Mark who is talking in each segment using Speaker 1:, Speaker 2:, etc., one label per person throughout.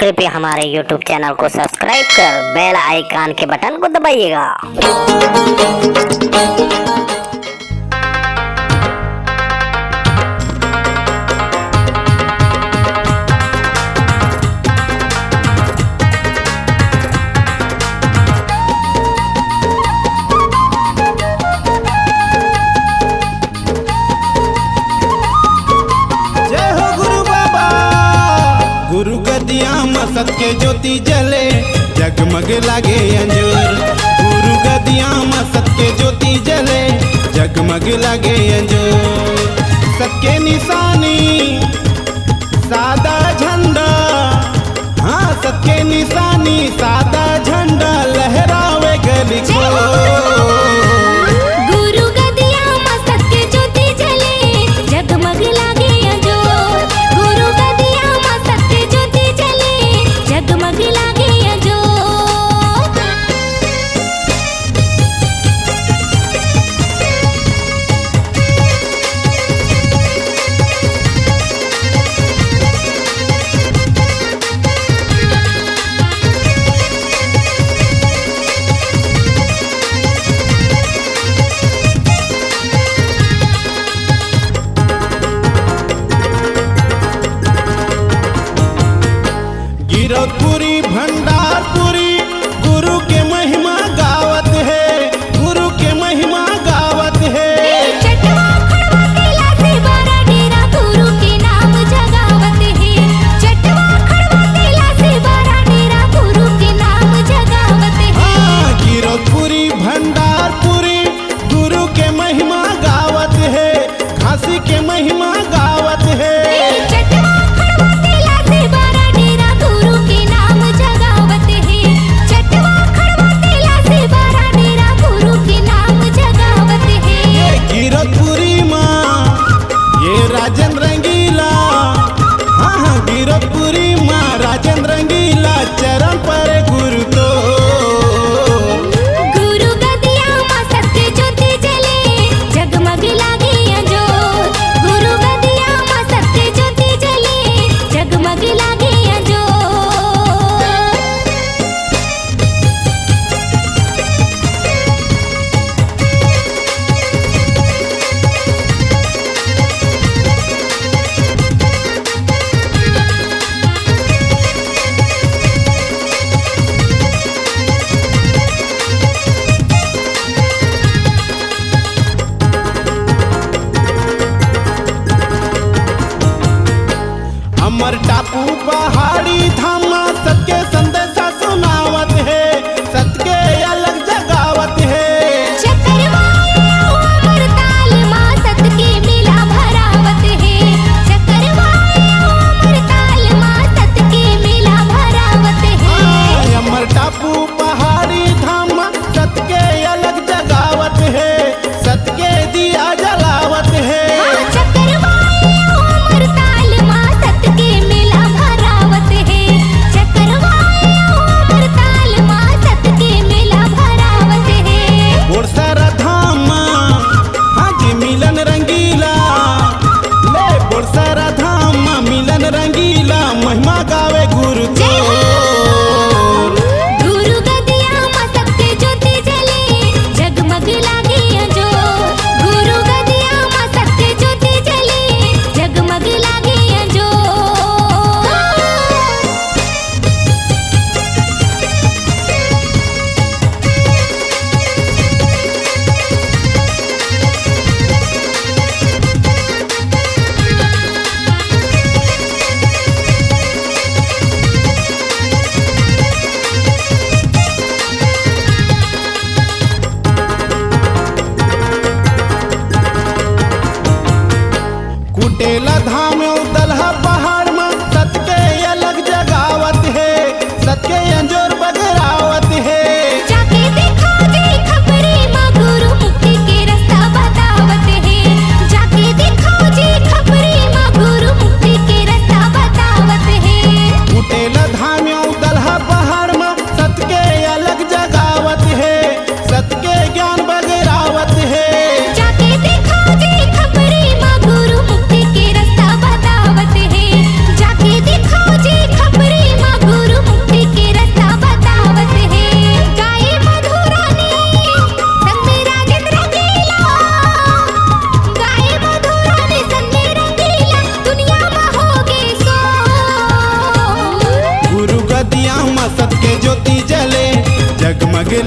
Speaker 1: कृपया हमारे YouTube channel को सब्सक्राइब कर बेल आइकन के बटन को दबाइएगा।
Speaker 2: गुरु गदिया मसत के ज्योति जले जगमग लागे अंजूर। गुरु गदिया मसत के ज्योति जले जगमग लागे अंजूर। सबके निशानी सादा झंडा, हाँ सबके निशानी सादा झंडा लहरावे गली को।
Speaker 3: गुरु गदिया मसत के ज्योति जले जगमग लागे अंजूर। गुरु गदिया मसत के ज्योति जले जगमग लागे अंजूर।
Speaker 2: गिरौदपुरी भंडारपुरी गुरु के महिमा गावत है, गुरु के महिमा गावत है।
Speaker 3: चटवा खड़वा तेला से बारा डेरा गुरु के नाम जगावत है। चटवा खड़वा तेला से बारा डेरा गुरु के नाम जगावत है।
Speaker 2: हाँ गिरौदपुरी भंडारपुरी गुरु के महिमा गावत है, खासी के महिमा गावत है।
Speaker 3: चटवा खड़वा तेला से बारा डेरा गुरु के नाम जगावत है। चटवा खड़वा तेला से बारा डेरा गुरु के नाम जगावत है।
Speaker 2: ये गिरौदपुरी माँ ये राजन रंगीला, हाँ हाँ गिरौदपुरी माँ राजन रंगीला चरण पर गुरु तो।
Speaker 3: गुरु गदिया मसत के ज्योति जले जगमग लागे अंजूर। गुरु गदिया मसत के ज्योति जले जगमग लागे अंजूर।
Speaker 2: अमर टापू पहाड़ी धामा सबके संदेशा सुनावत है, सबके अलग जगावत है।
Speaker 3: चकरवाए अमर ताल माँ सत के मेला भरावत है। चकरवाए अमर ताल माँ सत के मेला भरावत है।
Speaker 2: अमर टापू पहाड़ी धामा सबके अलग जगावत है, सबके दिया जलावत है।
Speaker 3: चकरवाए अमर ताल माँ सत के मेला भरावत है। चकरवाए अमर ताल माँ सत के मेला भरावत है।
Speaker 2: बोरसरा धामा हाँ जी मिलन रंगीला, ले बोरसरा धामा मिलन रंगीला महिमा गावे गुरु तो।
Speaker 3: गुरु गदिया मसत के ज्योति जले जगमग लागे अंजूर। गुरु गदिया मसत के ज्योति जले जगमग लागे अंजूर।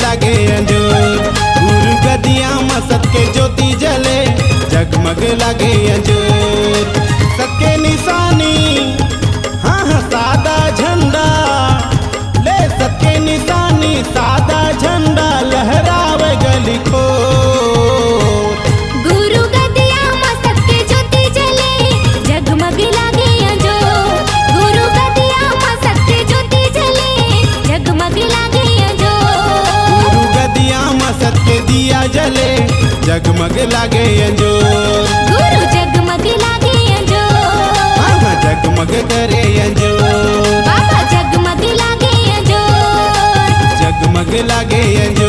Speaker 2: लागे अंजोर। गुरु गदिया में सबके ज्योति जले जगमग लागे अंजोर। सबके निशानी हाँ हाँ सादा झंडा ले, सबके निशानी सादा झंडा लहरावे गली को।
Speaker 3: गुरु गदिया में सबके ज्योति जले जगमग लागे अंजोर। गुरु गदिया में सबके ज्योति जले जगमग लागे अंजोर।
Speaker 2: गुरु गदिया में सबके दिया जले जगमग लागे अंजोर।
Speaker 3: गुरु जगमग लागे अंजोर।
Speaker 2: हाँ हाँ जगमग करे अंजोर।
Speaker 3: बाबा जगमग लागे अंजोर।
Speaker 2: जगमग लागे अंजोर।